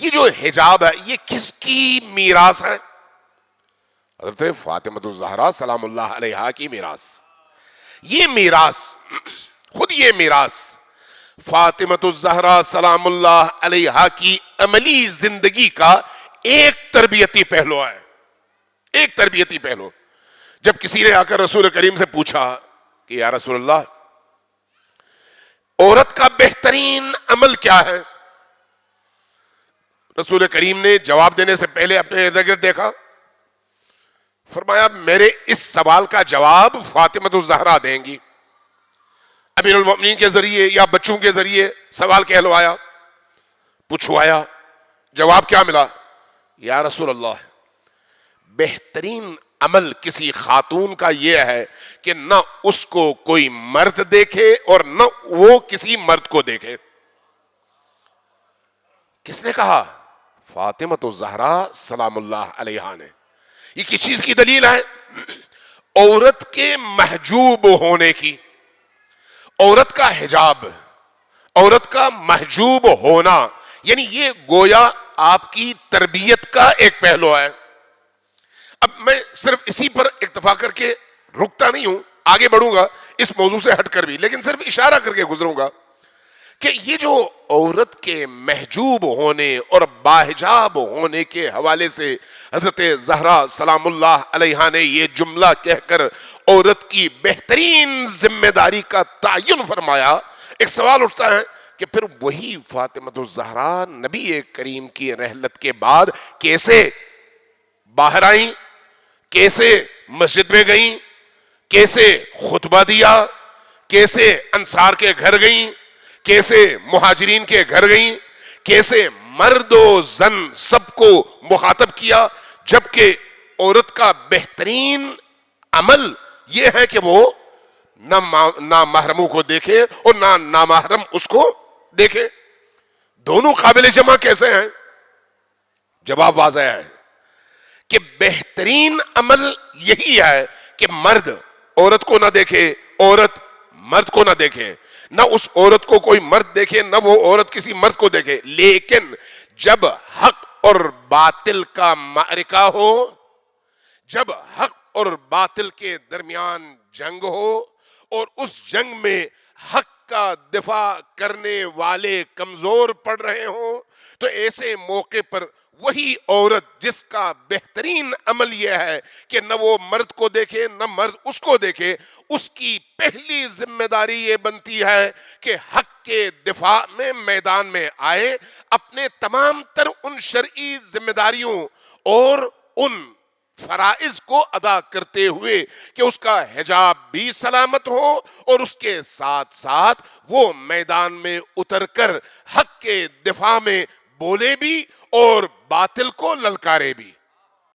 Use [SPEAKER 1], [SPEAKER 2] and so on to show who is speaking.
[SPEAKER 1] یہ جو حجاب ہے یہ کس کی میراث ہے؟ حضرت فاطمۃ الزہرا سلام اللہ علیہا کی میراث. یہ میراث، خود یہ میراث فاطمۃ الزہرا سلام اللہ علیہا کی عملی زندگی کا ایک تربیتی پہلو ہے. ایک تربیتی پہلو. جب کسی نے آ کر رسول کریم سے پوچھا کہ یا رسول اللہ عورت کا بہترین عمل کیا ہے، رسول کریم نے جواب دینے سے پہلے اپنے ارد گرد دیکھا، فرمایا میرے اس سوال کا جواب فاطمۃ الزہرا دیں گی. امیر المؤمنین کے ذریعے یا بچوں کے ذریعے سوال کہلوایا، پوچھوایا، جواب کیا ملا؟ یا رسول اللہ بہترین عمل کسی خاتون کا یہ ہے کہ نہ اس کو کوئی مرد دیکھے اور نہ وہ کسی مرد کو دیکھے. کس نے کہا؟ فاطمۃ الزہرا سلام اللہ علیہا نے. یہ کس چیز کی دلیل ہے؟ عورت کے محجوب ہونے کی. عورت کا حجاب، عورت کا محجوب ہونا، یعنی یہ گویا آپ کی تربیت کا ایک پہلو ہے. اب میں صرف اسی پر اکتفا کر کے رکتا نہیں ہوں، آگے بڑھوں گا اس موضوع سے ہٹ کر بھی، لیکن صرف اشارہ کر کے گزروں گا کہ یہ جو عورت کے محجوب ہونے اور باحجاب ہونے کے حوالے سے حضرت زہرا سلام اللہ علیہا نے یہ جملہ کہہ کر عورت کی بہترین ذمہ داری کا تعین فرمایا، ایک سوال اٹھتا ہے کہ پھر وہی فاطمۃ الزہرا نبی کریم کی رحلت کے بعد کیسے باہر آئیں، کیسے مسجد میں گئیں، کیسے خطبہ دیا، کیسے انصار کے گھر گئیں، کیسے مہاجرین کے گھر گئیں، کیسے مرد و زن سب کو مخاطب کیا، جبکہ عورت کا بہترین عمل یہ ہے کہ وہ نہ محرموں کو دیکھے اور نہ نامحرم اس کو دیکھے. دونوں قابل جمع کیسے ہیں؟ جواب واضح ہے کہ بہترین عمل یہی ہے کہ مرد عورت کو نہ دیکھے، عورت مرد کو نہ دیکھے، نہ اس عورت کو کوئی مرد دیکھے نہ وہ عورت کسی مرد کو دیکھے. لیکن جب حق اور باطل کا معرکہ ہو، جب حق اور باطل کے درمیان جنگ ہو اور اس جنگ میں حق کا دفاع کرنے والے کمزور پڑ رہے ہوں، تو ایسے موقع پر وہی عورت جس کا بہترین عمل یہ ہے کہ نہ وہ مرد کو دیکھے نہ مرد اس کو دیکھے، اس کی پہلی ذمہ داری یہ بنتی ہے کہ حق کے دفاع میں میدان میں آئے، اپنے تمام تر ان شرعی ذمہ داریوں اور ان فرائض کو ادا کرتے ہوئے کہ اس کا حجاب بھی سلامت ہو اور اس کے ساتھ ساتھ وہ میدان میں اتر کر حق کے دفاع میں بولے بھی اور باطل کو للکارے بھی.